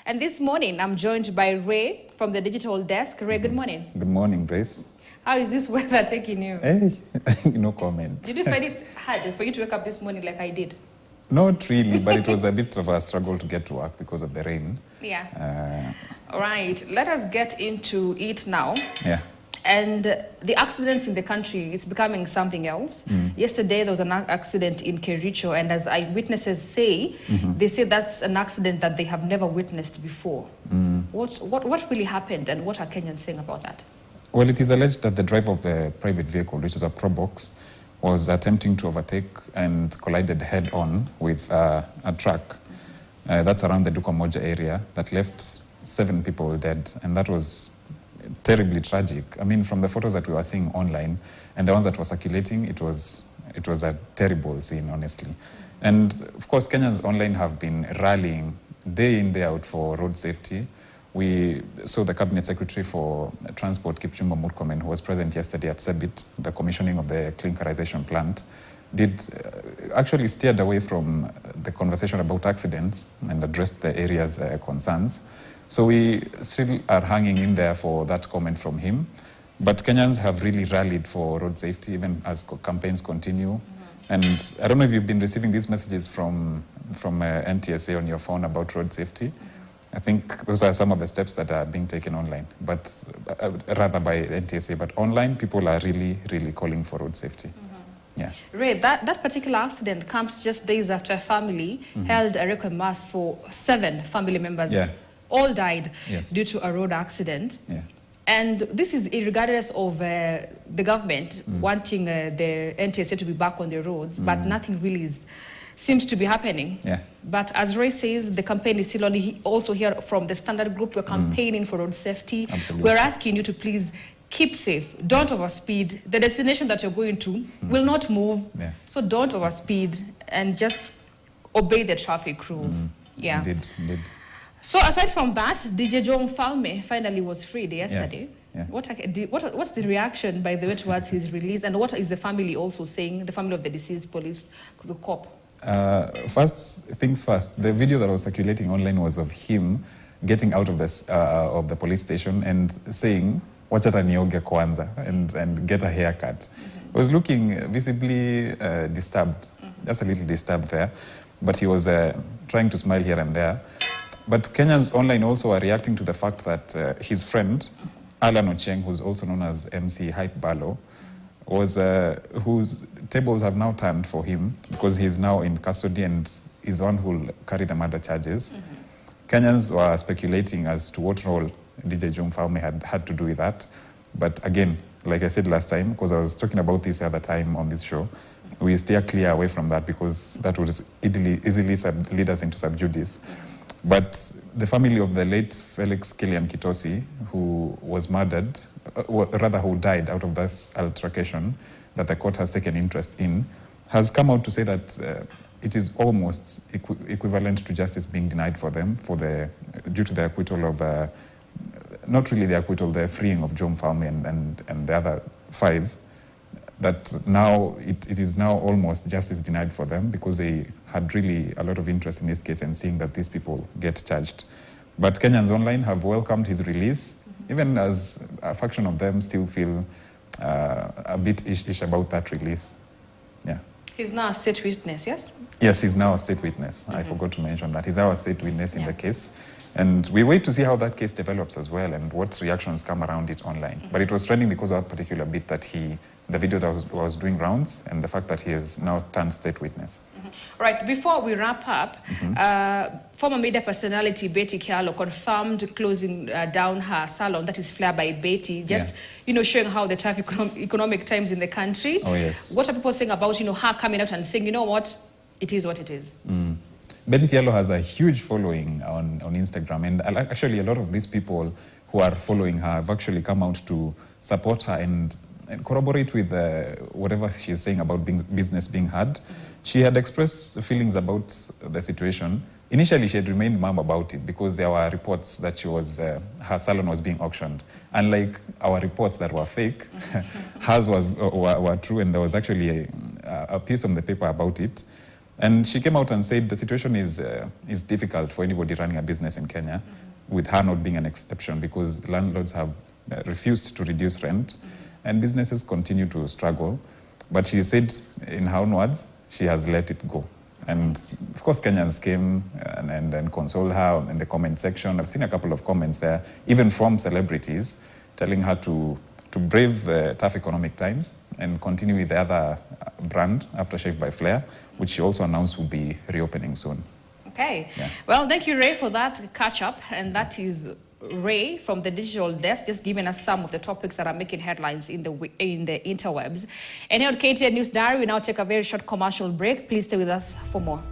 And this morning, I'm joined by Ray from the digital desk. Ray, good morning. Good morning, Grace. How is this weather taking you? Hey, no comment. Did you find it hard for you to wake up this morning like I did? Not really, but it was a bit of a struggle to get to work because of the rain. Yeah. All right, let us get into it now. Yeah. And the accidents in the country, it's becoming something else. Yesterday, there was an accident in Kericho, and as eyewitnesses say, they say that's an accident that they have never witnessed before. What really happened, and what are Kenyans saying about that? Well, it is alleged that the driver of the private vehicle, which was a Probox, was attempting to overtake and collided head-on with a truck. That's around the Dukamoja area that left 7 people dead, and that was terribly tragic. I mean, from the photos that we were seeing online and the ones that were circulating, it was a terrible scene, honestly. And of course, Kenyans online have been rallying day in, day out for road safety. We saw the Cabinet Secretary for Transport, Kipchumba Murkomen, who was present yesterday at Sebit, the commissioning of the clinkerization plant, actually steered away from the conversation about accidents and addressed the area's concerns. So we still are hanging in there for that comment from him. But Kenyans have really rallied for road safety, even as campaigns continue. And I don't know if you've been receiving these messages from NTSA on your phone about road safety. I think those are some of the steps that are being taken online, but rather by NTSA. But online, people are really, really calling for road safety. Yeah. Ray, that particular accident comes just days after a family held a requiem mass for 7 family members. Yeah. All died Yes. due to a road accident. Yeah. And this is regardless of the government wanting the NTSA to be back on the roads, but nothing really seems to be happening. Yeah. But as Ray says, the campaign is still only also here from the Standard Group. We're campaigning for road safety. Absolutely. We're asking you to please keep safe. Don't overspeed. The destination that you're going to will not move. Yeah. So don't overspeed and just obey the traffic rules. Yeah. Indeed. So aside from that, DJ Joe Mfalme finally was freed yesterday. Yeah. What's the reaction, by the way, towards his release? And what is the family also saying, the family of the deceased police, the cop? First things first, the video that was circulating online was of him getting out of the police station and saying, "Wachata nioge kwanza," and get a haircut. He was looking visibly disturbed, just a little disturbed there, but he was trying to smile here and there. But Kenyans online also are reacting to the fact that his friend, Alan Ocheng, who's also known as MC Hype Balo, whose tables have now turned for him because he's now in custody and is the one who will carry the murder charges. Kenyans were speculating as to what role DJ Joe Mfalme had to do with that. But again, like I said last time, because I was talking about this the other time on this show, we steer clear away from that because that would easily lead us into sub judice. But the family of the late Felix Killian Kitosi, who was murdered, who died out of this altercation that the court has taken interest in, has come out to say that it is almost equivalent to justice being denied for them due to the acquittal of, not really the acquittal, the freeing of Joe Mfalme and the other 5. That now it is now almost justice denied for them because they had really a lot of interest in this case and seeing that these people get charged. But Kenyans online have welcomed his release, even as a faction of them still feel a bit ish about that release. Yeah. He's now a state witness, yes? Yes, he's now a state witness. I forgot to mention that. He's now a state witness in the case. And we wait to see how that case develops as well and what reactions come around it online. But it was trending because of that particular bit that the video that was doing rounds and the fact that he has now turned state witness. Right, before we wrap up, former media personality Betty Kyallo confirmed closing down her salon, that is Flair by Betty, showing how the tough economic times in the country. Oh, yes. What are people saying about, her coming out and saying, you know what, it is what it is? Betty Kyallo has a huge following on Instagram, and actually a lot of these people who are following her have actually come out to support her and corroborate with whatever she's saying about business being hard. She had expressed feelings about the situation. Initially, she had remained mum about it because there were reports that her salon was being auctioned. Unlike our reports that were fake, hers were true, and there was actually a piece on the paper about it. And she came out and said the situation is difficult for anybody running a business in Kenya, with her not being an exception, because landlords have refused to reduce rent and businesses continue to struggle. But she said, in her own words, she has let it go. And of course, Kenyans came and consoled her in the comment section. I've seen a couple of comments there, even from celebrities, telling her to brave tough economic times and continue with the other brand, Aftershave by Flair, which she also announced will be reopening soon. Okay. Yeah. Well, thank you, Ray, for that catch-up. And that is Ray from the digital desk, just giving us some of the topics that are making headlines in the interwebs. And here at KTN News Diary, we now take a very short commercial break. Please stay with us for more.